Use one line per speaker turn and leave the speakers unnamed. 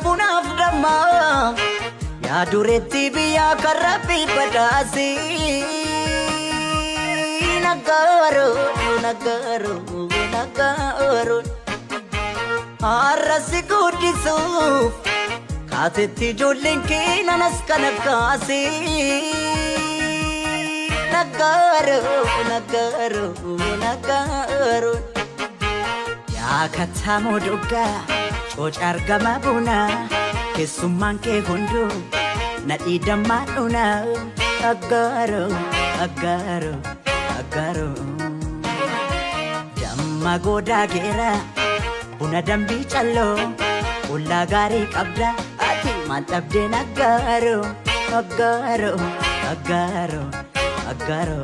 bunaaf damma yaa dureetti biyya karrabi badhaasi nagaro nagaro nagaro arrasi guddisuuf kaatetti ijoolleen keenanas kana kaasi nagaro nagaro nagaro yaa katamoo doggaa coca argama buna keessummaan kee hunduu nadhii dammaa dhuna nagaro nagaro nagaro damma goodaa geera buna dambii calloo ullaa gaarii qabda ati maal dhabdee nagaro nagaro nagaro nagaro